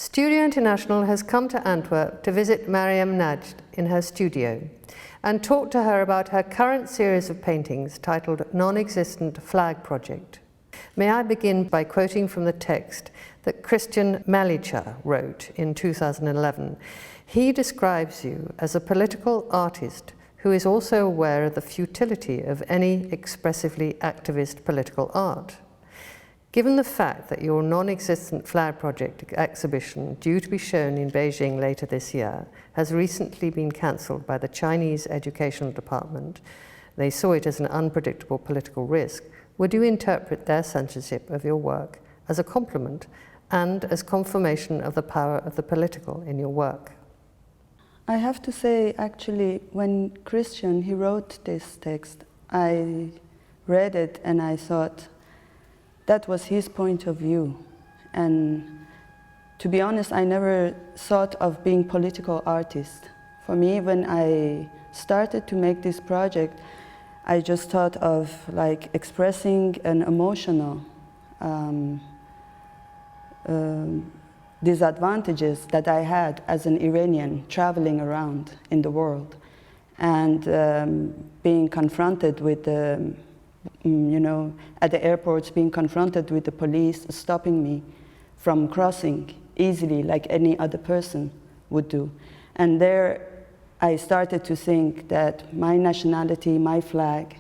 Studio International has come to Antwerp to visit Maryam Najd in her studio and talk to her about her current series of paintings titled Non-Existent Flag Project. May I begin by quoting from the text that Christian Malicha wrote in 2011. He describes you as a political artist who is also aware of the futility of any expressively activist political art. Given the fact that your non-existent flag project exhibition, due to be shown in Beijing later this year, has recently been cancelled by the Chinese Educational Department, they saw it as an unpredictable political risk, would you interpret their censorship of your work as a compliment and as confirmation of the power of the political in your work? I have to say, actually, when Christian, he wrote this text, I read it and I thought, that was his point of view. And to be honest, I never thought of being political artist. For me, when I started to make this project, I just thought of like expressing an emotional disadvantages that I had as an Iranian traveling around in the world and being confronted with the at the airports, being confronted with the police stopping me from crossing easily like any other person would do. And there I started to think that my nationality, my flag,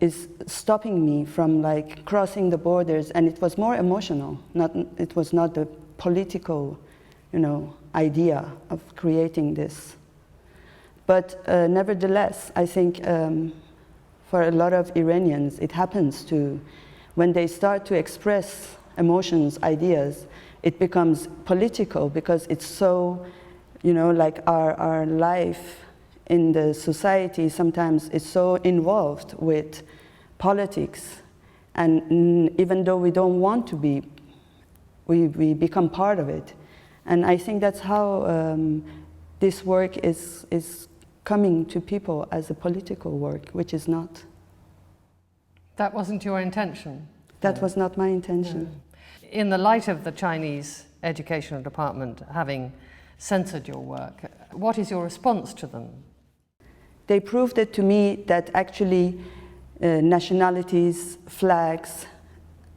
is stopping me from like crossing the borders, and it was more emotional. It was not the political, idea of creating this. But nevertheless, I think for a lot of Iranians, it happens to, when they start to express emotions, ideas, it becomes political because it's so, like our life in the society sometimes is so involved with politics. And even though we don't want to be, we become part of it. And I think that's how this work is coming to people as a political work, which is not. That wasn't your intention? That was not my intention. No. In the light of the Chinese Educational Department having censored your work, what is your response to them? They proved it to me that actually nationalities, flags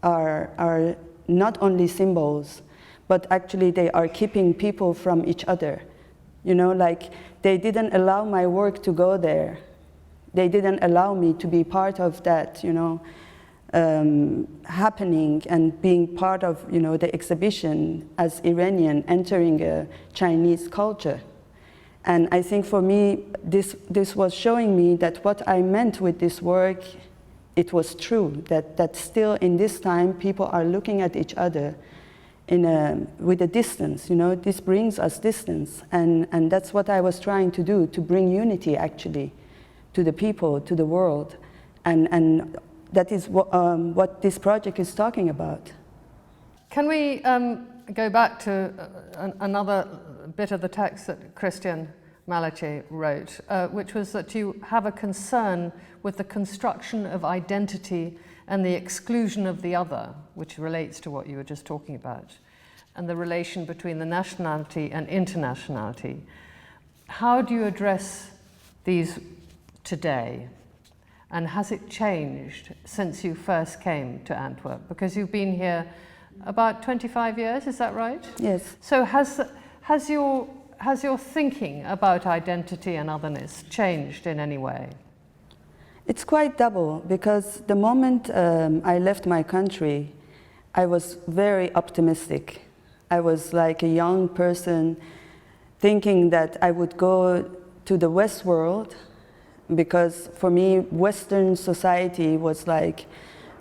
are not only symbols, but actually they are keeping people from each other. Like they didn't allow my work to go there. They didn't allow me to be part of that, happening and being part of, the exhibition as Iranian entering a Chinese culture. And I think for me, this was showing me that what I meant with this work, it was true, that still in this time, people are looking at each other with a distance, this brings us distance. And that's what I was trying to do, to bring unity actually to the people, to the world. And that is what this project is talking about. Can we go back to another bit of the text that Christian Malicha wrote, which was that you have a concern with the construction of identity and the exclusion of the other, which relates to what you were just talking about, and the relation between the nationality and internationality. How do you address these today? And has it changed since you first came to Antwerp? Because you've been here about 25 years, is that right? Yes. So has your thinking about identity and otherness changed in any way? It's quite double, because the moment I left my country, I was very optimistic. I was like a young person thinking that I would go to the West world, because for me, Western society was like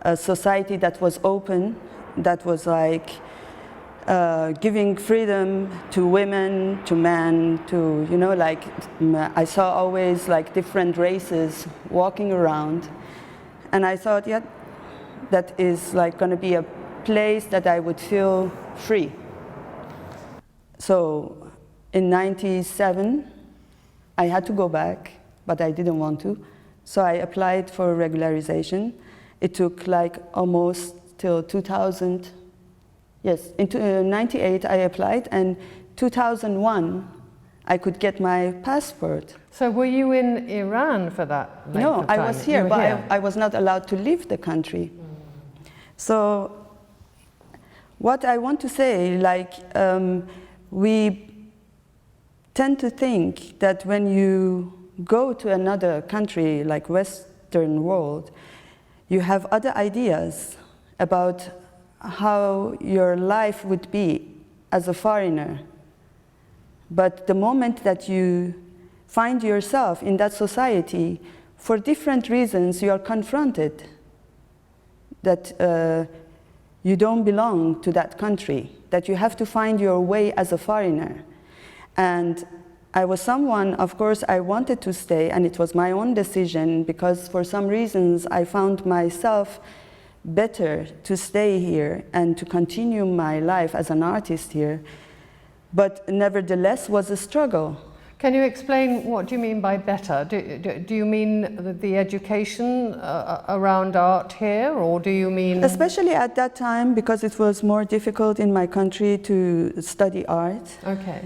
a society that was open, that was like giving freedom to women, to men, to, I saw always like different races walking around. And I thought, yeah, that is like going to be a place that I would feel free. So in '97, I had to go back, but I didn't want to. So I applied for regularization. It took like almost till 2000 Yes, in 98 I applied, and 2001 I could get my passport. So were you in Iran for that length No, of time? I was here, but here. I was not allowed to leave the country. So what I want to say, like, we tend to think that when you go to another country, like Western world, you have other ideas about how your life would be as a foreigner. But the moment that you find yourself in that society, for different reasons, you are confronted that you don't belong to that country, that you have to find your way as a foreigner. And I was someone, of course, I wanted to stay, and it was my own decision, because for some reasons I found myself better to stay here and to continue my life as an artist here. But nevertheless was a struggle. Can you explain what do you mean by better? Do you mean the education around art here, or do you mean... Especially at that time, because it was more difficult in my country to study art. Okay.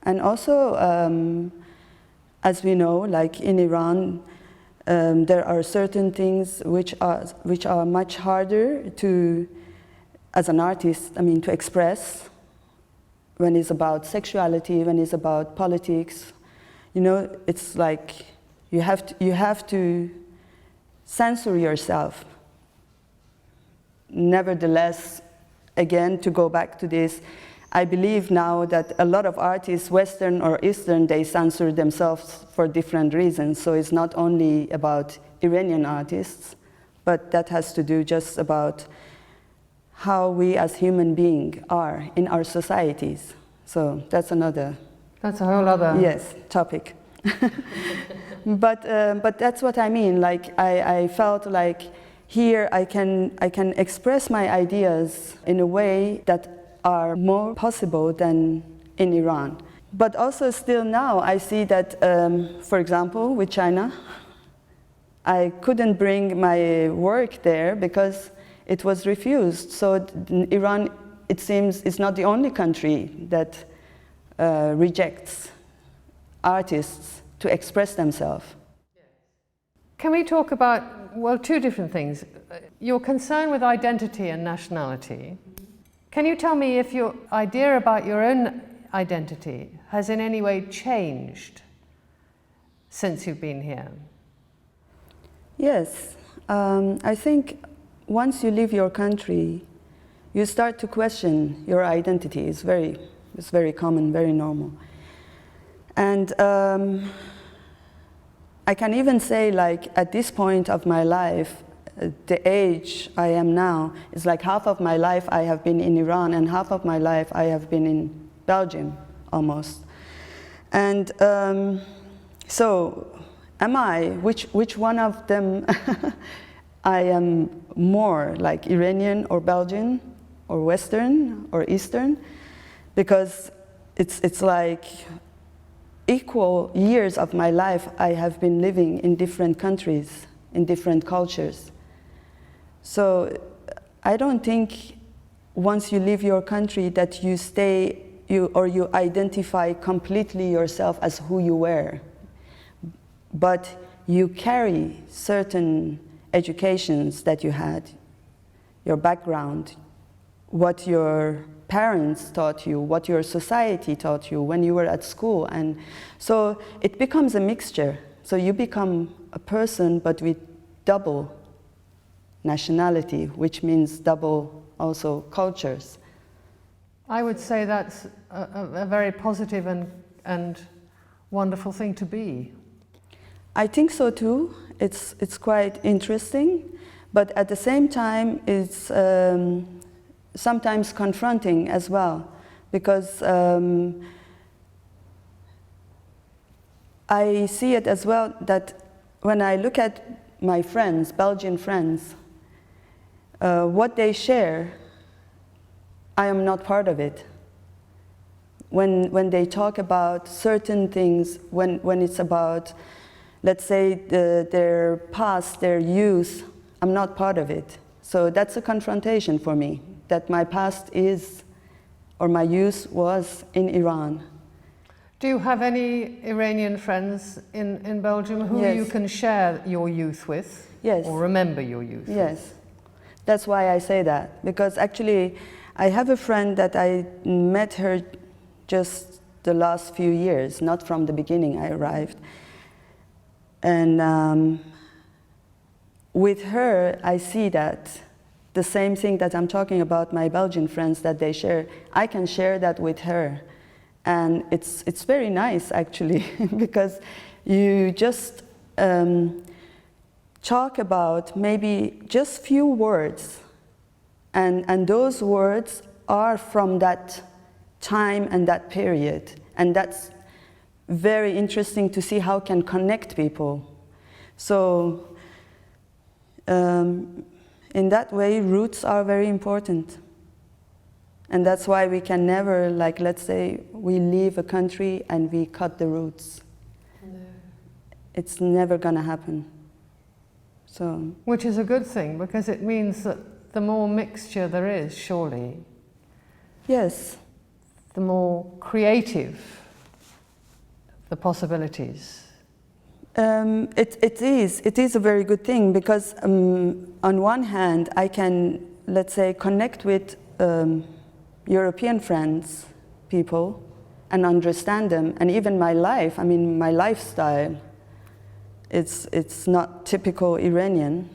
And also, as we know, like in Iran, there are certain things which are much harder to, as an artist, I mean, to express. When it's about sexuality, when it's about politics, you know, it's like you have to censor yourself. Nevertheless, again, to go back to this, I believe now that a lot of artists, Western or Eastern, they censor themselves for different reasons. So it's not only about Iranian artists, but that has to do just about how we as human beings are in our societies. So that's another... That's a whole other... Yes, topic. But that's what I mean. Like, I felt like here I can express my ideas in a way that are more possible than in Iran. But also still now I see that, for example, with China, I couldn't bring my work there because it was refused. So Iran, it seems, is not the only country that rejects artists to express themselves. Can we talk about, well, two different things. Your concern with identity and nationality. Can you tell me if your idea about your own identity has in any way changed since you've been here? Yes. I think once you leave your country, you start to question your identity. It's very common, very normal. And I can even say, like, at this point of my life, the age I am now is like half of my life I have been in Iran and half of my life I have been in Belgium, almost. And so, am I, which one of them I am more, like Iranian or Belgian or Western or Eastern? Because it's like equal years of my life I have been living in different countries, in different cultures. So I don't think once you leave your country that you stay, you identify completely yourself as who you were. But you carry certain educations that you had, your background, what your parents taught you, what your society taught you when you were at school. And so it becomes a mixture. So you become a person, but with double nationality, which means double also cultures. I would say that's a very positive and wonderful thing to be. I think so too. It's quite interesting, but at the same time it's sometimes confronting as well, because I see it as well that when I look at my friends, Belgian friends, what they share, I am not part of it. When they talk about certain things, when it's about, let's say, their past, their youth, I'm not part of it. So that's a confrontation for me. that my past is, or my youth was in Iran. Do you have any Iranian friends in Belgium who Yes. you can share your youth with? Yes. Or remember your youth with? Yes. That's why I say that, because actually I have a friend that I met her just the last few years, not from the beginning I arrived. And with her, I see that the same thing that I'm talking about my Belgian friends that they share, I can share that with her. And it's very nice actually, because you just talk about maybe just few words, and those words are from that time and that period, and that's very interesting to see how can connect people. So in that way, roots are very important. And that's why we can never, like, let's say we leave a country and we cut the roots. No. It's never gonna happen. So. Which is a good thing, because it means that the more mixture there is, surely, yes, the more creative the possibilities. It is a very good thing, because on one hand I can, let's say, connect with European friends, people, and understand them, and even my life, I mean my lifestyle, it's not typical Iranian.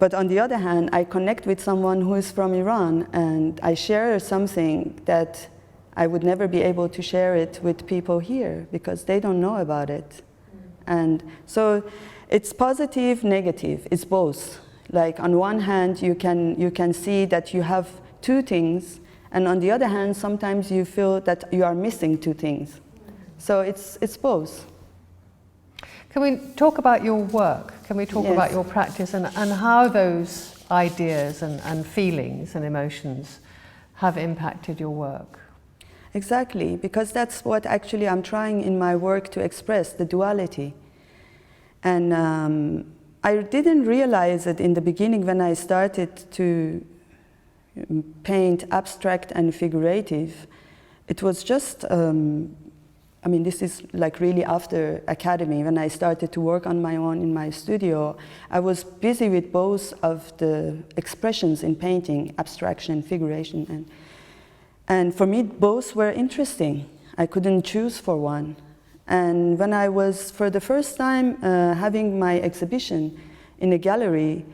But on the other hand, I connect with someone who is from Iran, and I share something that I would never be able to share it with people here, because they don't know about it. And so it's positive, negative, it's both. Like on one hand, you can see that you have two things, and on the other hand, sometimes you feel that you are missing two things. So it's both. Can we talk about your work? Can we talk Yes. about your practice and how those ideas and feelings and emotions have impacted your work? Exactly, because that's what actually I'm trying in my work to express, the duality. And I didn't realize it in the beginning when I started to paint abstract and figurative. It was just, I mean, this is like really after academy, when I started to work on my own in my studio. I was busy with both of the expressions in painting, abstraction, figuration, and for me both were interesting. I couldn't choose for one. And when I was, for the first time, having my exhibition in a gallery,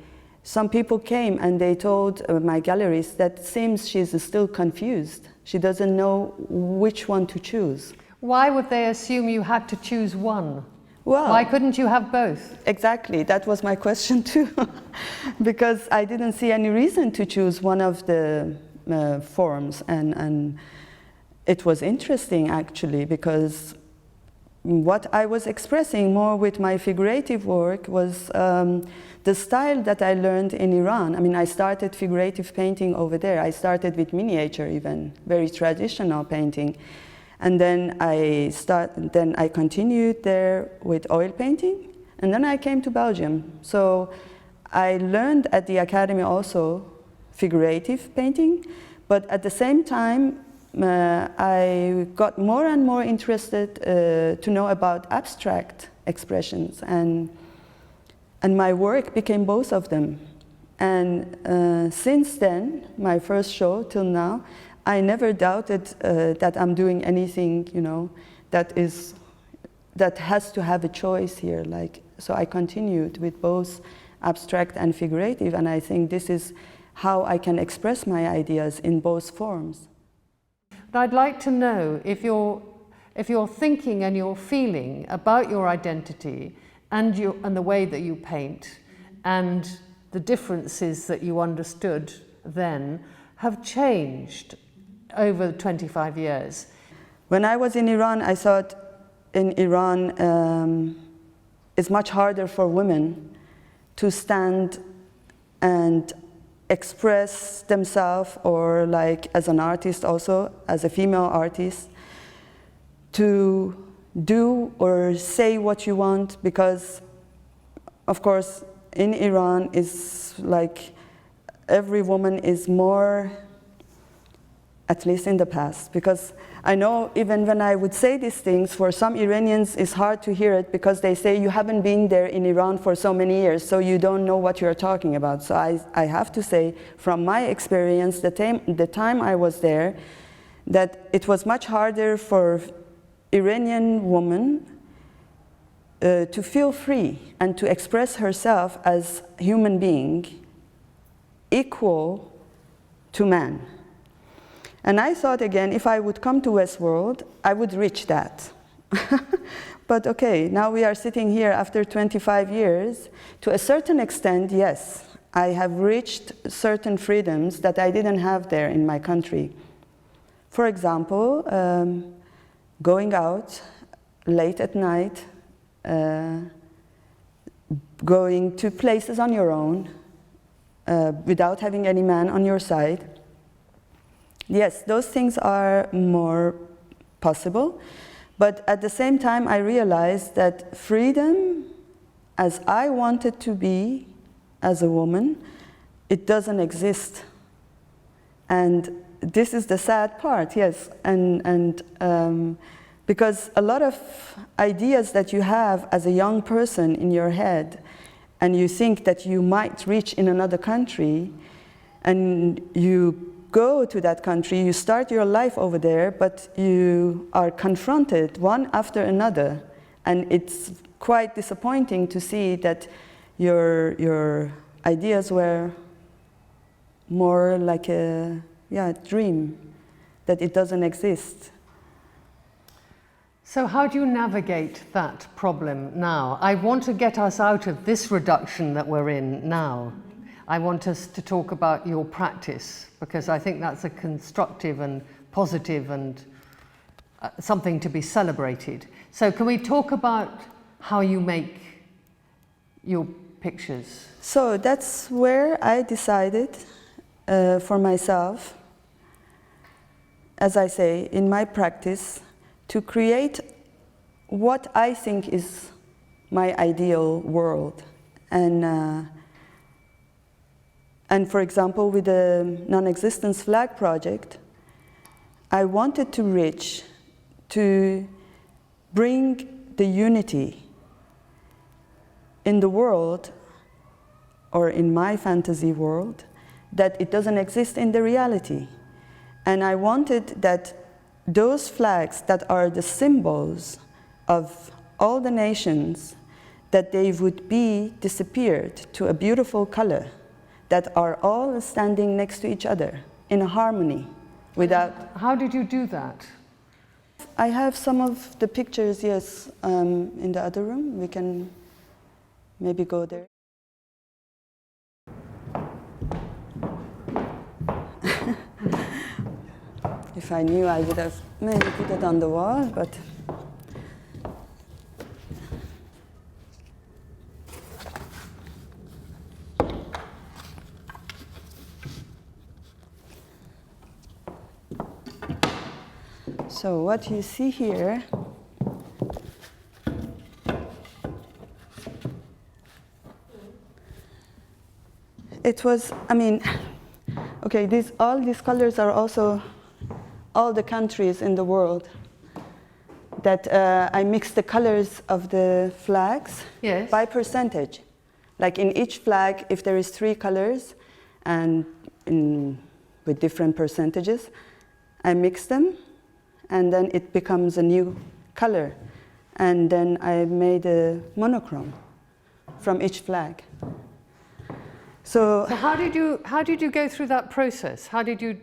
some people came and they told my gallerist that it seems she's still confused. She doesn't know which one to choose. Why would they assume you had to choose one? Well, why couldn't you have both? Exactly, that was my question too. Because I didn't see any reason to choose one of the forms, and it was interesting actually, because what I was expressing more with my figurative work was the style that I learned in Iran. I mean, I started figurative painting over there. I started with miniature even, very traditional painting. And then I continued there with oil painting, and then I came to Belgium. So I learned at the academy also figurative painting, but at the same time I got more and more interested to know about abstract expressions, and my work became both of them. And since then, my first show till now, I never doubted that I'm doing anything, you know, that has to have a choice here. Like, so I continued with both abstract and figurative, and I think this is how I can express my ideas in both forms. But I'd like to know if you're thinking and you're feeling about your identity and the way that you paint and the differences that you understood then have changed over 25 years. When I was in Iran, I thought in Iran it's much harder for women to stand and express themselves, or like as an artist also, as a female artist, to do or say what you want, because of course in Iran is like every woman is more, at least in the past, because I know even when I would say these things, for some Iranians it's hard to hear it because they say you haven't been there in Iran for so many years, so you don't know what you're talking about. So I have to say, from my experience, the time I was there, that it was much harder for Iranian women to feel free and to express herself as a human being equal to man. And I thought again, if I would come to Westworld, I would reach that. But okay, now we are sitting here after 25 years. To a certain extent, yes, I have reached certain freedoms that I didn't have there in my country. For example, going out late at night, going to places on your own, without having any man on your side. Yes, those things are more possible, but at the same time I realized that freedom, as I want it to be as a woman, it doesn't exist. And this is the sad part, yes, and because a lot of ideas that you have as a young person in your head, and you think that you might reach in another country, and you go to that country, you start your life over there, but you are confronted one after another, and it's quite disappointing to see that your ideas were more like a dream, that it doesn't exist. So how do you navigate that problem now? I want to get us out of this reduction that we're in now. I want us to talk about your practice, because I think that's a constructive and positive and something to be celebrated. So can we talk about how you make your pictures? So that's where I decided for myself, as I say, in my practice, to create what I think is my ideal world. And for example, with the Non-Existence Flag project, I wanted to reach, to bring the unity in the world, or in my fantasy world, that it doesn't exist in the reality. And I wanted that those flags that are the symbols of all the nations, that they would be disappeared to a beautiful color, that are all standing next to each other in a harmony without... How did you do that? I have some of the pictures, yes, in the other room. We can maybe go there. If I knew, I would have maybe put it on the wall, but... So what you see here it was, I mean, okay, all these colors are also all the countries in the world that I mixed the colors of the flags by percentage. Like in each flag, if there is 3 colors and with different percentages, I mix them, and then it becomes a new color. And then I made a monochrome from each flag. So how did you go through that process? How did you,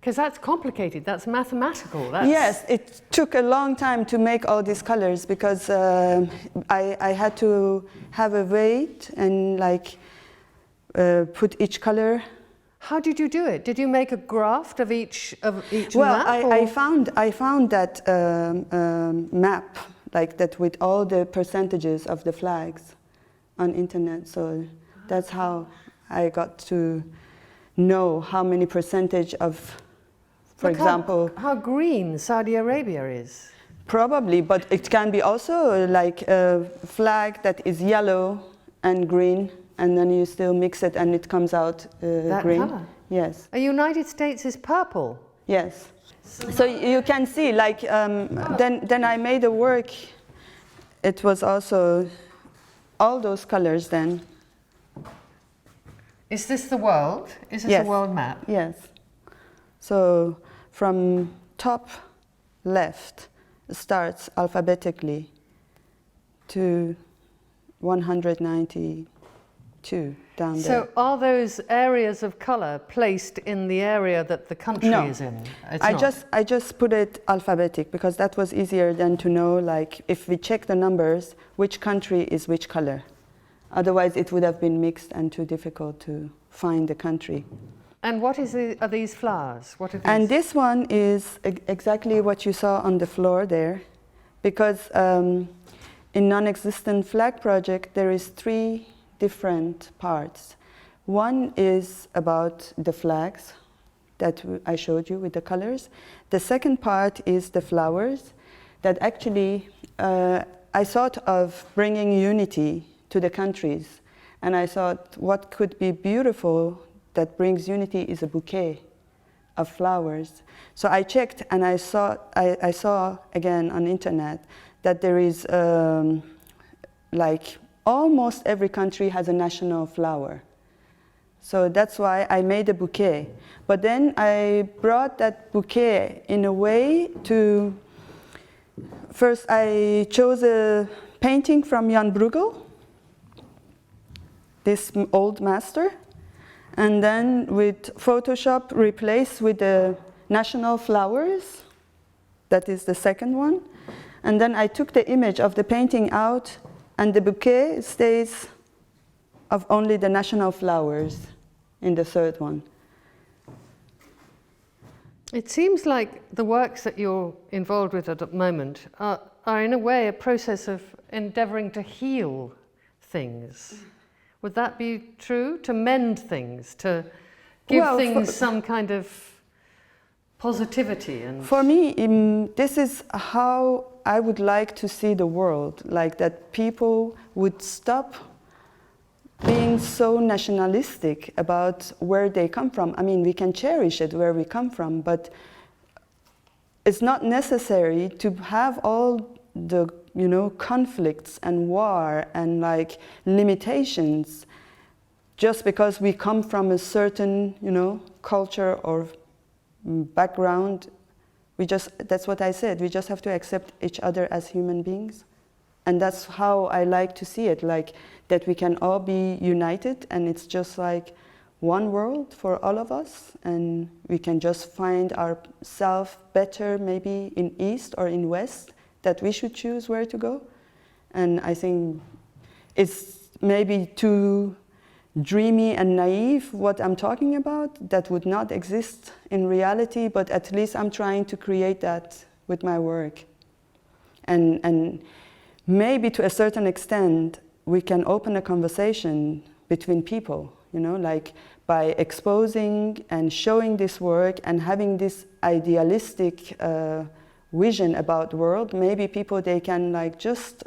because that's complicated, that's mathematical. Yes, it took a long time to make all these colors, because I had to have a weight and like put each color. How did you do it? Did you make a graph of each well, map? I found that map, like that, with all the percentages of the flags on internet. So that's how I got to know how many percentage of, for example, how green Saudi Arabia is. Probably, but it can be also like a flag that is yellow and green and then you still mix it and it comes out that green. color? Yes. The United States is purple. Yes. So you can see, like, then I made a work. It was also all those colors then. Is this the world? Is this Yes. a world map? Yes. So from top left starts alphabetically to 192 down there. So are those areas of color placed in the area that the country No. is in? It's I not. just put it alphabetic because that was easier than to know, like, if we check the numbers, which country is which color. Otherwise it would have been mixed and too difficult to find the country. And what are these flowers? What are these? And this one is exactly what you saw on the floor there, because in non-existent flag project there is 3 different parts. One is about the flags that I showed you with the colors. The second part is the flowers that actually I thought of bringing unity to the countries, and I thought what could be beautiful that brings unity is a bouquet of flowers. So I checked and I saw again on internet that there is like almost every country has a national flower. So that's why I made a bouquet. But then I brought that bouquet in a way to, first I chose a painting from Jan Bruegel, this old master, and then with Photoshop replaced with the national flowers. That is the second one. And then I took the image of the painting out, and the bouquet stays of only the national flowers in the third one. It seems like the works that you're involved with at the moment are in a way a process of endeavoring to heal things. Would that be true? To mend things, to give things some kind of positivity? And for me, this is how I would like to see the world, like that people would stop being so nationalistic about where they come from. I mean, we can cherish it where we come from, but it's not necessary to have all the, you know, conflicts and war and like limitations just because we come from a certain, you know, culture or background. That's what I said, we just have to accept each other as human beings. And that's how I like to see it, like that we can all be united and it's just like one world for all of us, and we can just find ourselves better maybe in East or in West, that we should choose where to go. And I think it's maybe too dreamy and naive what I'm talking about. That would not exist in reality, but at least I'm trying to create that with my work. And maybe to a certain extent we can open a conversation between people, you know, like by exposing and showing this work and having this idealistic vision about the world. Maybe people, they can like just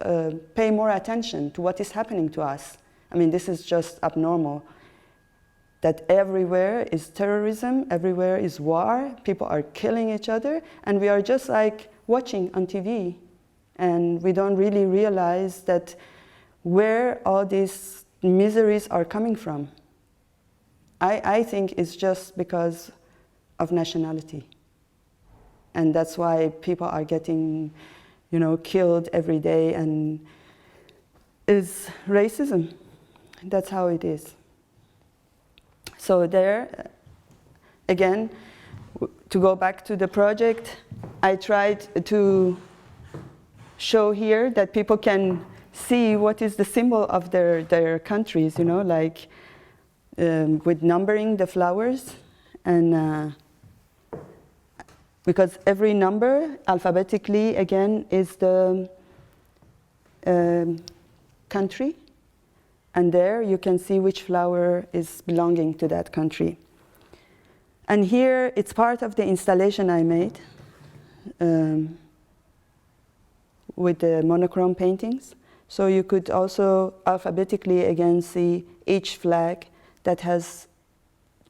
pay more attention to what is happening to us. I mean, this is just abnormal, that everywhere is terrorism, everywhere is war, people are killing each other, and we are just like watching on TV, and we don't really realize that where all these miseries are coming from. I think it's just because of nationality. And that's why people are getting, you know, killed every day, and it's racism. That's how it is. So there, again, to go back to the project, I tried to show here that people can see what is the symbol of their countries, you know, like with numbering the flowers, and because every number alphabetically again is the country, and there you can see which flower is belonging to that country. And here it's part of the installation I made with the monochrome paintings. So you could also alphabetically again see each flag that has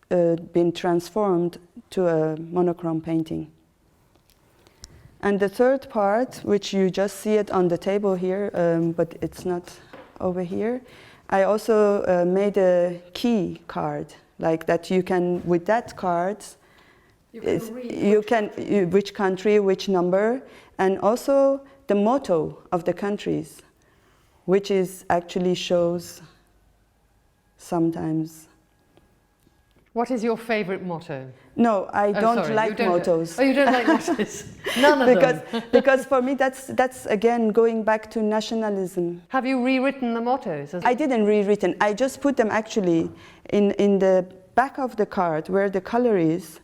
been transformed to a monochrome painting. And the third part, which you just see it on the table here, but it's not over here, I also made a key card, like that you can, with that card, which country, which number, and also the motto of the countries, which is actually shows sometimes. What is your favorite motto? No, I don't like mottos. Oh, you don't like mottos? None of them? Because for me that's again going back to nationalism. Have you rewritten the mottos? I didn't rewritten. I just put them actually in the back of the card where the color is.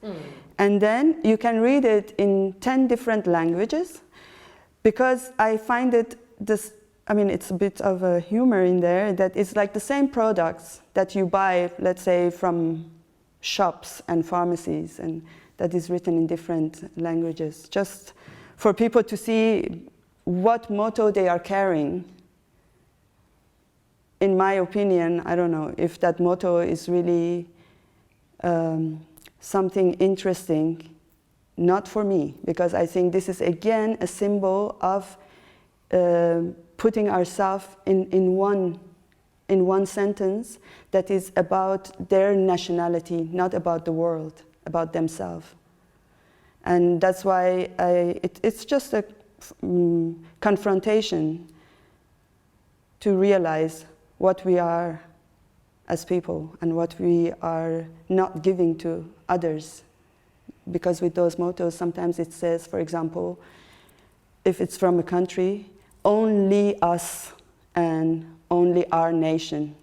And then you can read it in 10 different languages, because I find it it's a bit of a humor in there, that it's like the same products that you buy, let's say, from shops and pharmacies, and that is written in different languages, just for people to see what motto they are carrying. In my opinion, I don't know if that motto is really something interesting, not for me, because I think this is again a symbol of putting ourselves in one sentence that is about their nationality, not about the world, about themselves. And that's why it's just a confrontation to realize what we are as people and what we are not giving to others. Because with those mottos, sometimes it says, for example, if it's from a country, only us and only our nation.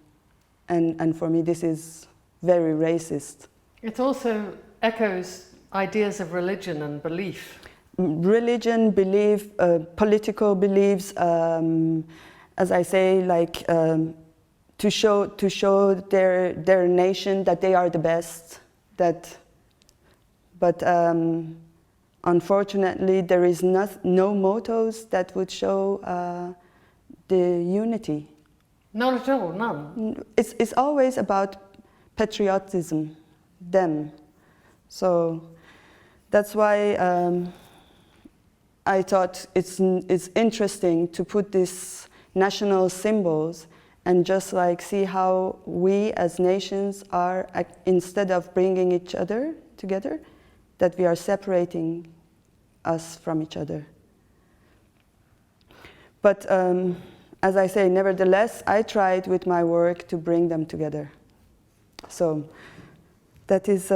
And for me, this is very racist. It also echoes ideas of religion and belief. Religion, belief, political beliefs, as I say, like to show their nation that they are the best. But unfortunately, there is no mottos that would show the unity. Not at all, none. It's always about patriotism, them. So that's why I thought it's interesting to put these national symbols and just like see how we as nations are, instead of bringing each other together, that we are separating us from each other. But as I say, nevertheless, I tried with my work to bring them together. So that is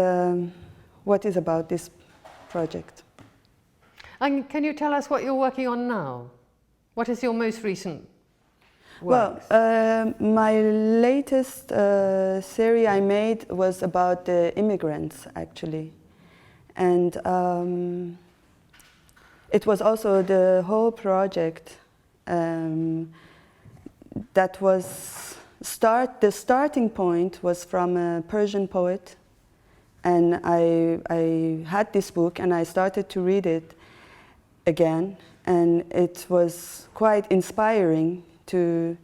what is about this project. And can you tell us what you're working on now? What is your most recent work? Well, my latest series I made was about the immigrants, actually. And it was also the whole project that was the starting point was from a Persian poet, and I had this book and I started to read it again, and it was quite inspiring to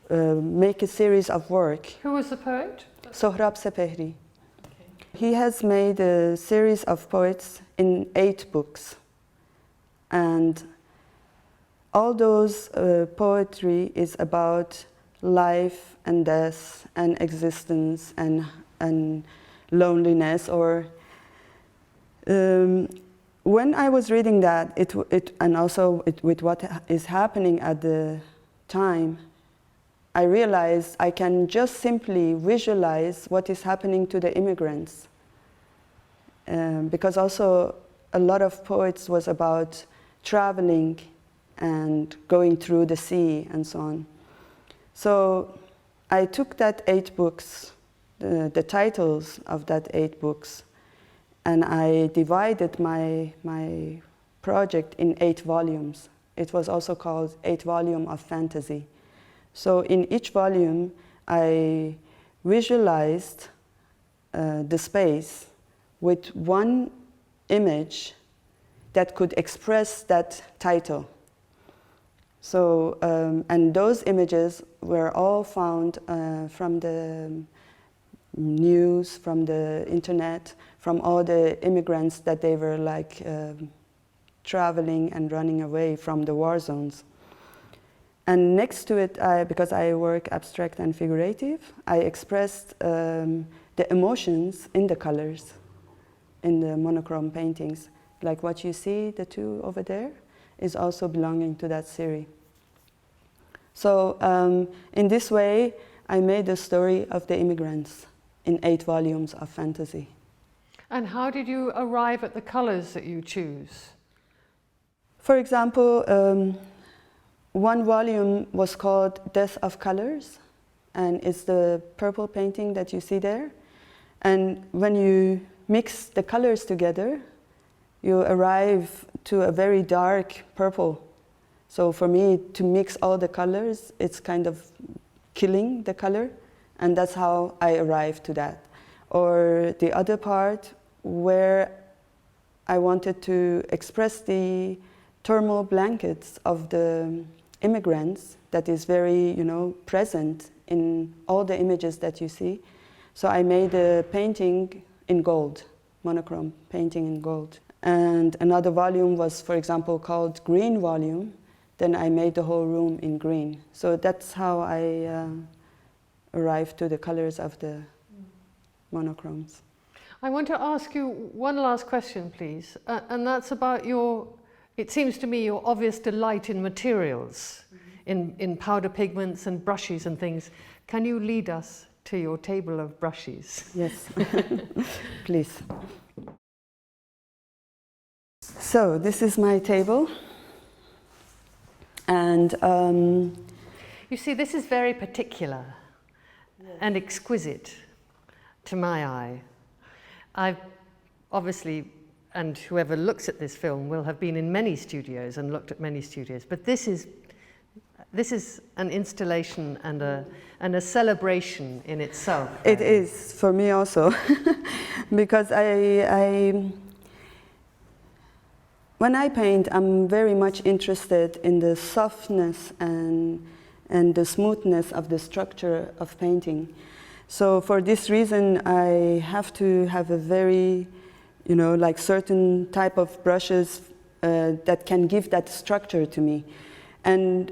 make a series of work. Who was the poet? Sohrab Sepehri. He has made a series of poets in 8 books, and all those poetry is about life and death and existence and loneliness. Or when I was reading that, and also with what is happening at the time, I realized I can just simply visualize what is happening to the immigrants. Because also a lot of poets was about traveling and going through the sea and so on. So I took that 8 books, the titles of that 8 books, and I divided my project in 8 volumes. It was also called 8 Volume of Fantasy. So in each volume, I visualized the space with one image that could express that title. So, and those images were all found from the news, from the internet, from all the immigrants that they were like traveling and running away from the war zones. And next to it, because I work abstract and figurative, I expressed the emotions in the colors, in the monochrome paintings. Like what you see, the two over there, is also belonging to that series. So in this way, I made the story of the immigrants in 8 volumes of fantasy. And how did you arrive at the colors that you choose? For example, one volume was called Death of Colors, and it's the purple painting that you see there. And when you mix the colors together, you arrive to a very dark purple. So for me, to mix all the colors, it's kind of killing the color, and that's how I arrived to that. Or the other part, where I wanted to express the thermal blankets of the immigrants that is very, present in all the images that you see. So I made a painting in gold, monochrome painting in gold. And another volume was, for example, called Green Volume. Then I made the whole room in green. So that's how I arrived to the colors of the monochromes. I want to ask you one last question, please, and that's about it seems to me, your obvious delight in materials, in powder pigments and brushes and things. Can you lead us to your table of brushes? Yes, please. So this is my table, and you see, this is very particular and exquisite to my eye. I've obviously, and whoever looks at this film will have been in many studios and looked at many studios, but this is an installation and a celebration in itself. It is for me also, because when I paint, I'm very much interested in the softness and the smoothness of the structure of painting. So for this reason, I have to have a very, like certain type of brushes that can give that structure to me. And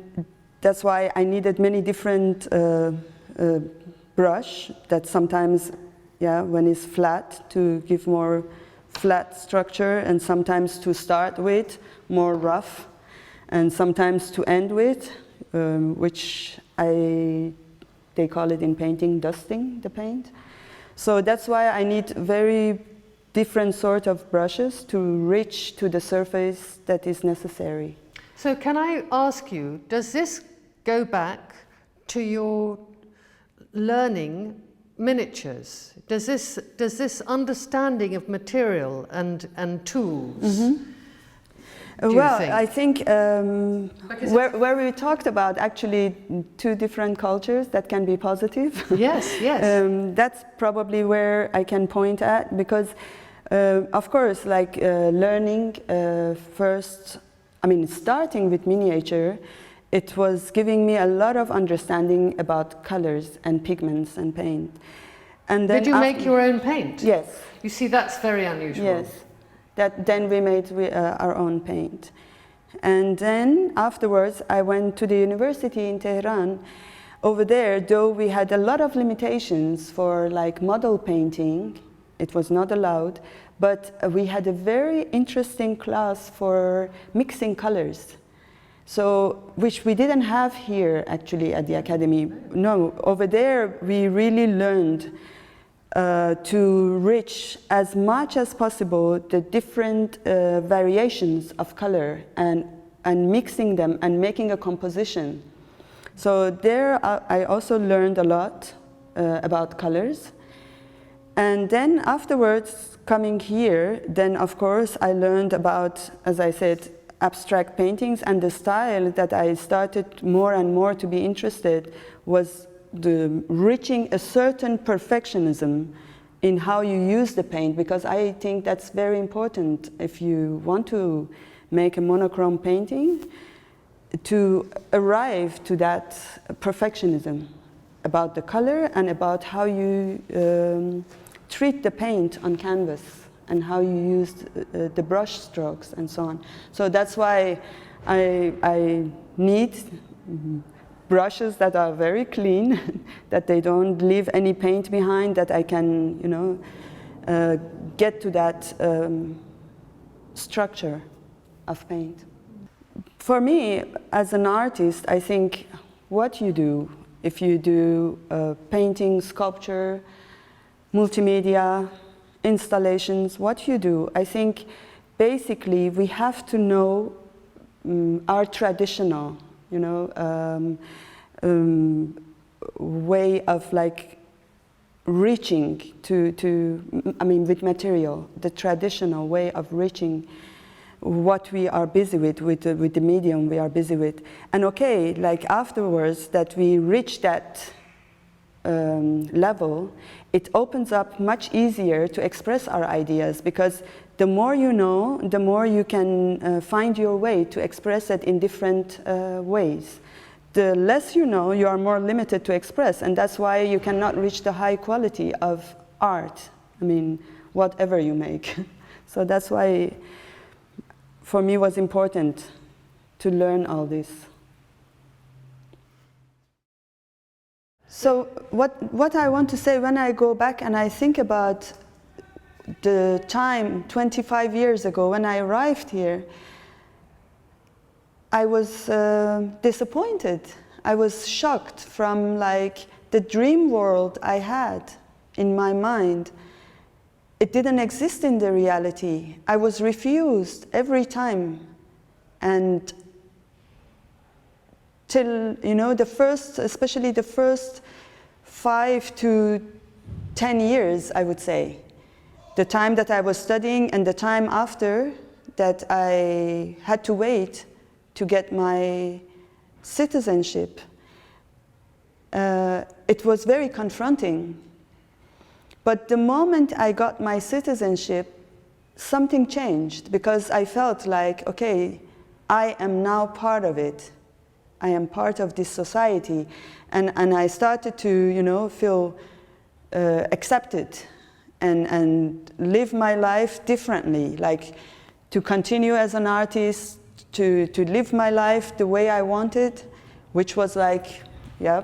that's why I needed many different brush that sometimes, when it's flat, to give more flat structure, and sometimes to start with more rough, and sometimes to end with, which they call it in painting dusting the paint. So that's why I need very different sort of brushes to reach to the surface that is necessary. So can I ask you, does this go back to your learning miniatures? Does this understanding of material and tools? Well, I think where we talked about actually 2 different cultures that can be positive. Yes, yes. That's probably where I can point at, because of course, like learning first, starting with miniature, it was giving me a lot of understanding about colors and pigments and paint. And then did you make your own paint? Yes. You see, that's very unusual. Yes. Then we made our own paint. And then afterwards, I went to the university in Tehran. Over there, though we had a lot of limitations for like model painting, it was not allowed, but we had a very interesting class for mixing colors. So, which we didn't have here actually at the academy. No, over there we really learned to reach as much as possible the different variations of color and mixing them and making a composition. So there I also learned a lot about colors. And then afterwards, coming here, then of course I learned about, as I said, abstract paintings, and the style that I started more and more to be interested was reaching a certain perfectionism in how you use the paint, because I think that's very important. If you want to make a monochrome painting, to arrive to that perfectionism about the color and about how you treat the paint on canvas and how you use the brush strokes and so on. So that's why I need brushes that are very clean, that they don't leave any paint behind, that I can, you know, get to that structure of paint. For me, as an artist, I think what you do, if you do painting, sculpture, multimedia, installations, what you do, I think basically we have to know our traditional, you know, way of like reaching to, I mean, with material, the traditional way of reaching what we are busy with the medium we are busy with. And okay, like afterwards that we reach that level, it opens up much easier to express our ideas, because the more you know, the more you can find your way to express it in different ways. The less you know, you are more limited to express, and that's why you cannot reach the high quality of art. I mean, whatever you make. So that's why, for me, it was important to learn all this. So what I want to say, when I go back and I think about the time 25 years ago when I arrived here, I was disappointed. I was shocked from like the dream world I had in my mind. It didn't exist in the reality. I was refused every time. And till, you know, the first, especially the first 5 to 10 years, I would say, the time that I was studying and the time after that I had to wait to get my citizenship, it was very confronting. But the moment I got my citizenship, something changed, because I felt like, okay, I am now part of it. I am part of this society. And I started to, you know, feel accepted and live my life differently, like to continue as an artist, to live my life the way I wanted, which was like, yeah,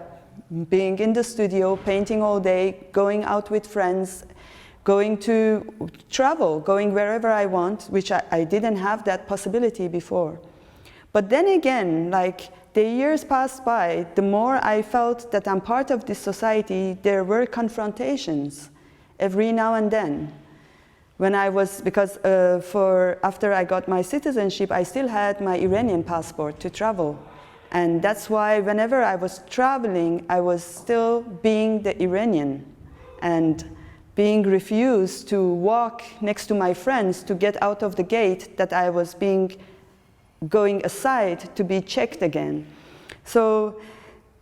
being in the studio, painting all day, going out with friends, going to travel, going wherever I want, which I didn't have that possibility before. But then again, like the years passed by, the more I felt that I'm part of this society, there were confrontations every now and then. When I was, because after I got my citizenship, I still had my Iranian passport to travel. And that's why whenever I was traveling, I was still being the Iranian and being refused to walk next to my friends to get out of the gate, that I was going aside to be checked again. So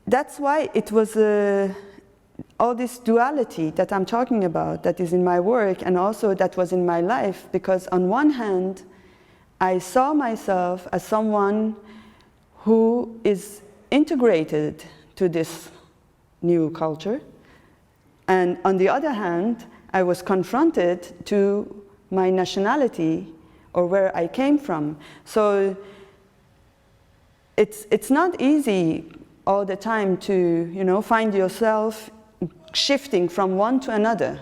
that's why it was all this duality that I'm talking about, that is in my work and also that was in my life, because on one hand, I saw myself as someone who is integrated to this new culture. And on the other hand, I was confronted to my nationality or where I came from. So it's not easy all the time to, you know, find yourself shifting from one to another.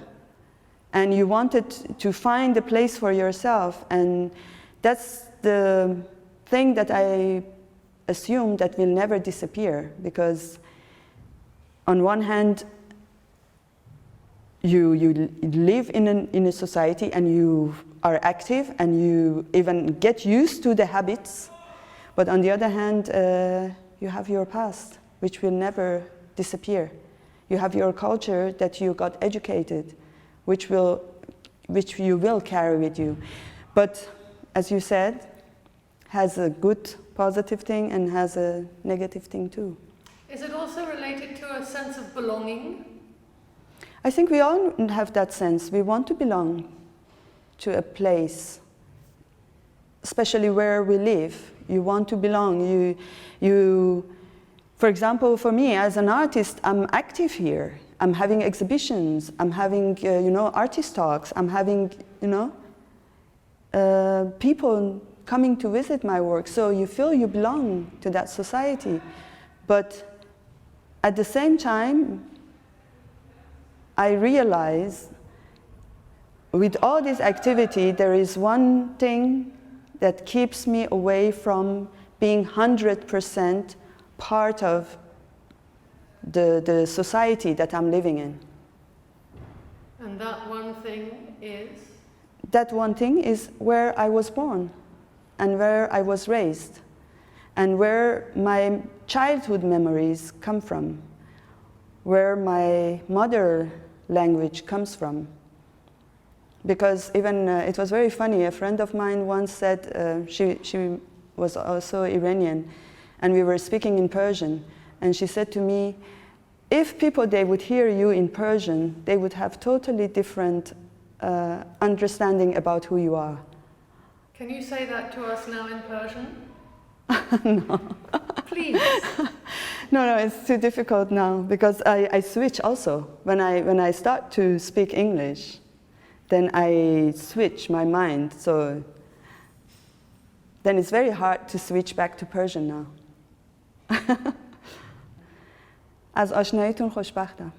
And you wanted to find a place for yourself. And that's the thing that I assume that will never disappear, because on one hand, you live in a society and you are active and you even get used to the habits, but on the other hand, you have your past, which will never disappear. You have your culture that you got educated, which you will carry with you. But as you said, has a good positive thing and has a negative thing too. Is it also related to a sense of belonging? I think we all have that sense. We want to belong to a place, especially where we live. You want to belong. For example, for me as an artist, I'm active here. I'm having exhibitions. I'm having, artist talks. I'm having, people coming to visit my work. So you feel you belong to that society. But at the same time, I realize with all this activity, there is one thing that keeps me away from being 100% part of the society that I'm living in. And that one thing is? That one thing is where I was born and where I was raised and where my childhood memories come from, where my mother language comes from. Because even, it was very funny, a friend of mine once said, she was also Iranian, and we were speaking in Persian, and she said to me, if people, they would hear you in Persian, they would have totally different understanding about who you are. Can you say that to us now in Persian? No. Please. No, it's too difficult now, because I switch also. When I start to speak English, then I switch my mind, so then it's very hard to switch back to Persian now. از آشناییتون خوشبختم.